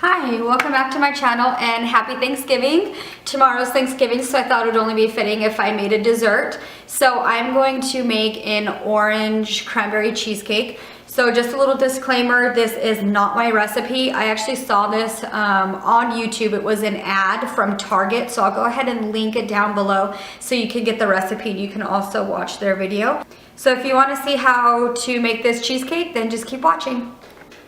Hi, welcome back to my channel and happy Thanksgiving. Tomorrow's Thanksgiving, so I thought it would only be fitting if I made a dessert. So I'm going to make an orange cranberry cheesecake. So just a little disclaimer, this is not my recipe. I actually saw this on YouTube. It was an ad from Target, so I'll go ahead and link it down below so you can get the recipe and you can also watch their video. So if you want to see how to make this cheesecake, then just keep watching.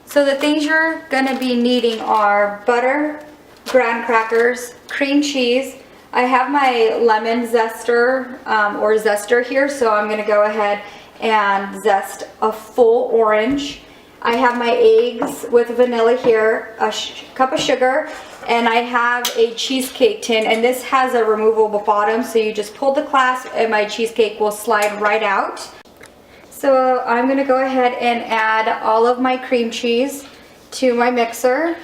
So the things you're gonna be needing are butter, graham crackers, cream cheese. I have my lemon zester or zester here, so I'm gonna go ahead and zest a full orange. I have my eggs with vanilla here, a cup of sugar, and I have a cheesecake tin, and this has a removable bottom, so you just pull the clasp and my cheesecake will slide right out. So I'm going to go ahead and add all of my cream cheese to my mixer.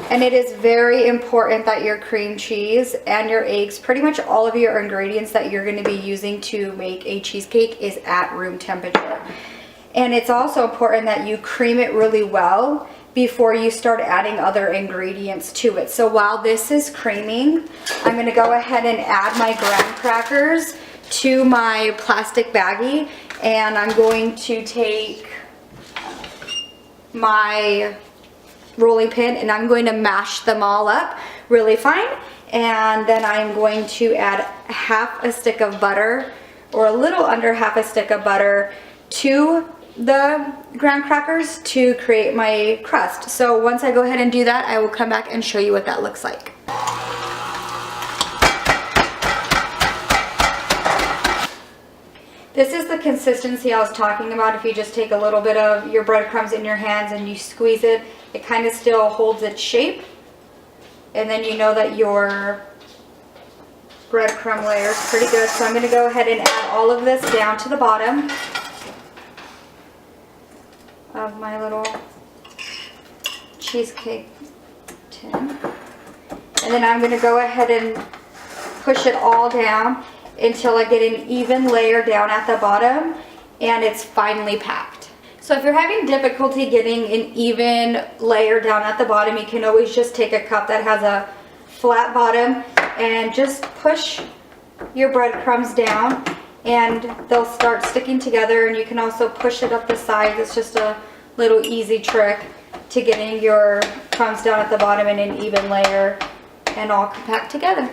And it is very important that your cream cheese and your eggs, pretty much all of your ingredients that you're going to be using to make a cheesecake, is at room temperature. And it's also important that you cream it really well before you start adding other ingredients to it. So while this is creaming, I'm going to go ahead and add my graham crackers to my plastic baggie. And I'm going to take my rolling pin and I'm going to mash them all up really fine. And then I'm going to add half a stick of butter, or a little under half a stick of butter, to the graham crackers to create my crust. So once I go ahead and do that, I will come back and show you what that looks like. This is the consistency I was talking about. If you just take a little bit of your breadcrumbs in your hands and you squeeze it, it kind of still holds its shape. And then you know that your breadcrumb layer is pretty good. So I'm going to go ahead and add all of this down to the bottom of my little cheesecake tin. And then I'm going to go ahead and push it all down until I get an even layer down at the bottom and it's finely packed. So if you're having difficulty getting an even layer down at the bottom, you can always just take a cup that has a flat bottom and just push your breadcrumbs down and they'll start sticking together. And you can also push it up the sides. It's just a little easy trick to getting your crumbs down at the bottom in an even layer and all compact together.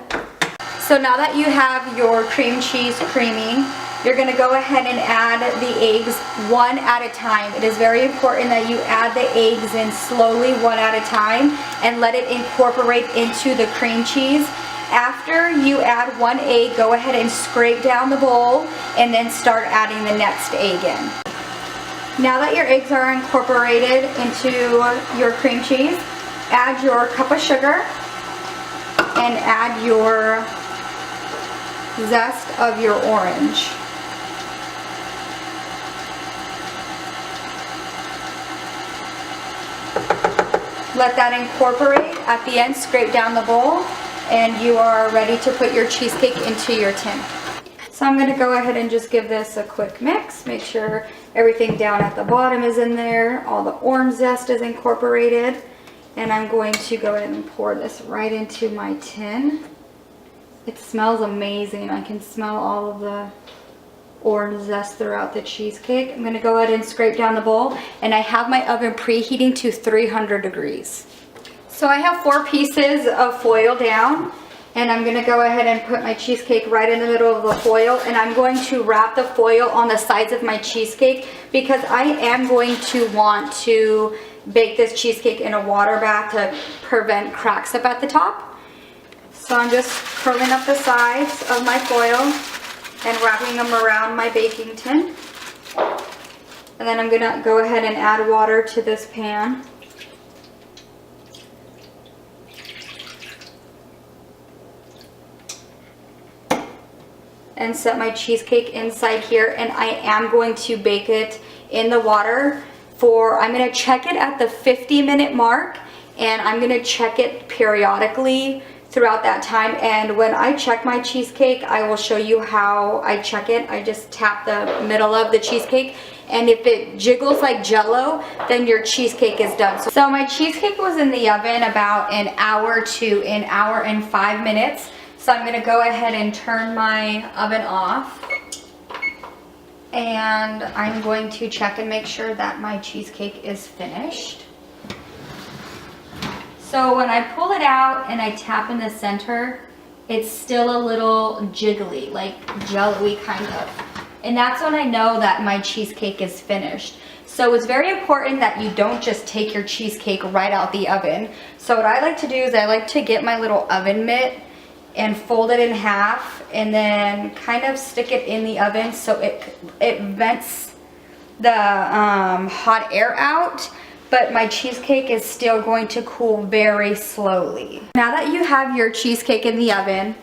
So now that you have your cream cheese creaming, you're going to go ahead and add the eggs one at a time. It is very important that you add the eggs in slowly one at a time and let it incorporate into the cream cheese. After you add one egg, go ahead and scrape down the bowl and then start adding the next egg in. Now that your eggs are incorporated into your cream cheese, add your cup of sugar and add your zest of your orange. Let that incorporate. At the end, scrape down the bowl and you are ready to put your cheesecake into your tin. So I'm going to go ahead and just give this a quick mix. Make sure everything down at the bottom is in there. All the orange zest is incorporated. And I'm going to go ahead and pour this right into my tin. It smells amazing. I can smell all of the orange zest throughout the cheesecake. I'm going to go ahead and scrape down the bowl, and I have my oven preheating to 300 degrees. So I have 4 pieces of foil down, and I'm going to go ahead and put my cheesecake right in the middle of the foil, and I'm going to wrap the foil on the sides of my cheesecake because I am going to want to bake this cheesecake in a water bath to prevent cracks up at the top. So I'm just curling up the sides of my foil and wrapping them around my baking tin. And then I'm going to go ahead and add water to this pan. And set my cheesecake inside here, and I am going to bake it in the water for, I'm going to check it at the 50-minute mark, and I'm going to check it periodically throughout that time. And when I check my cheesecake, I will show you how I check it. I just tap the middle of the cheesecake, and if it jiggles like jello, then your cheesecake is done. So my cheesecake was in the oven about an hour to an hour and 5 minutes. So I'm gonna go ahead and turn my oven off. And I'm going to check and make sure that my cheesecake is finished. So when I pull it out and I tap in the center, it's still a little jiggly, like jello-y kind of. And that's when I know that my cheesecake is finished. So it's very important that you don't just take your cheesecake right out the oven. So what I like to do is I like to get my little oven mitt and fold it in half and then kind of stick it in the oven so it vents the hot air out. But my cheesecake is still going to cool very slowly. Now that you have your cheesecake in the oven,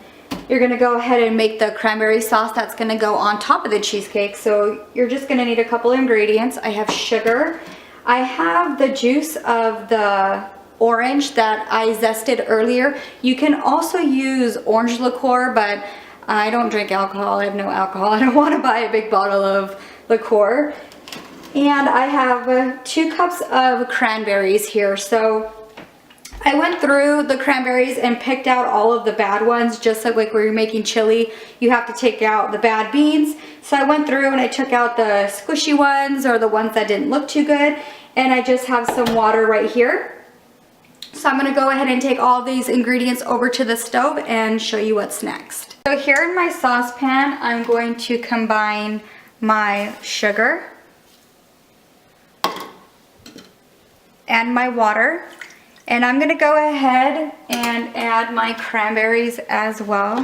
you're gonna go ahead and make the cranberry sauce that's gonna go on top of the cheesecake. So you're just gonna need a couple ingredients. I have sugar. I have the juice of the orange that I zested earlier. You can also use orange liqueur, but I don't drink alcohol. I have no alcohol. I don't wanna buy a big bottle of liqueur. And I have 2 cups of cranberries here. So I went through the cranberries and picked out all of the bad ones, just like where you're making chili, you have to take out the bad beans. So I went through and I took out the squishy ones or the ones that didn't look too good. And I just have some water right here. So I'm gonna go ahead and take all these ingredients over to the stove and show you what's next. So here in my saucepan, I'm going to combine my sugar and my water, and I'm gonna go ahead and add my cranberries as well.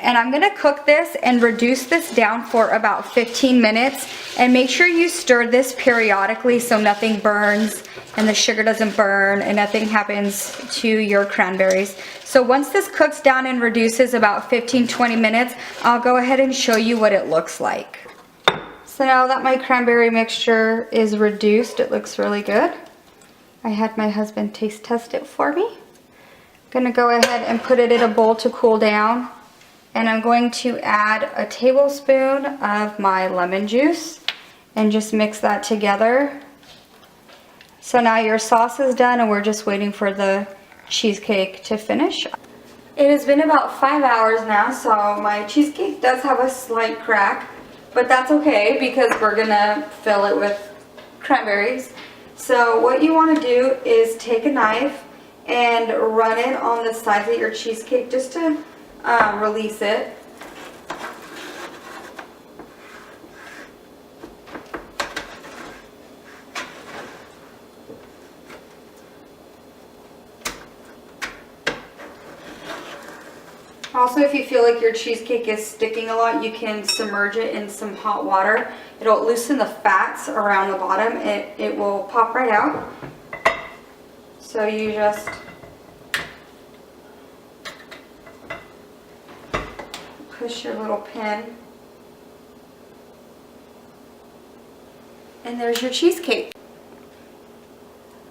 And I'm gonna cook this and reduce this down for about 15 minutes, and make sure you stir this periodically so nothing burns and the sugar doesn't burn and nothing happens to your cranberries. So once this cooks down and reduces about 15-20 minutes, I'll go ahead and show you what it looks like. So now that my cranberry mixture is reduced, it looks really good. I had my husband taste test it for me. I'm gonna go ahead and put it in a bowl to cool down. And I'm going to add a tablespoon of my lemon juice and just mix that together. So now your sauce is done and we're just waiting for the cheesecake to finish. It has been about 5 hours now, so my cheesecake does have a slight crack. But that's okay because we're gonna fill it with cranberries. So what you want to do is take a knife and run it on the sides of your cheesecake just to release it. Also, if you feel like your cheesecake is sticking a lot, you can submerge it in some hot water. It'll loosen the fats around the bottom. It will pop right out. So you just push your little pin. And there's your cheesecake.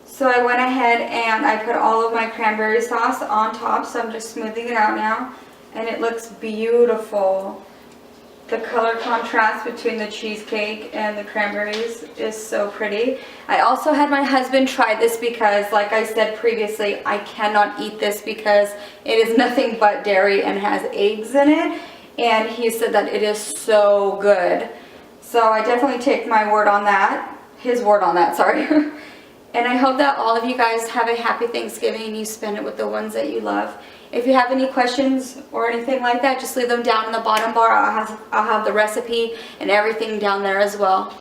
So I went ahead and I put all of my cranberry sauce on top, so I'm just smoothing it out now. And it looks beautiful. The color contrast between the cheesecake and the cranberries is so pretty. I also had my husband try this because, like I said previously, I cannot eat this because it is nothing but dairy and has eggs in it. And he said that it is so good. So I definitely take my word on that. His word on that, sorry. And I hope that all of you guys have a happy Thanksgiving and you spend it with the ones that you love. If you have any questions or anything like that, just leave them down in the bottom bar. I'll have the recipe and everything down there as well.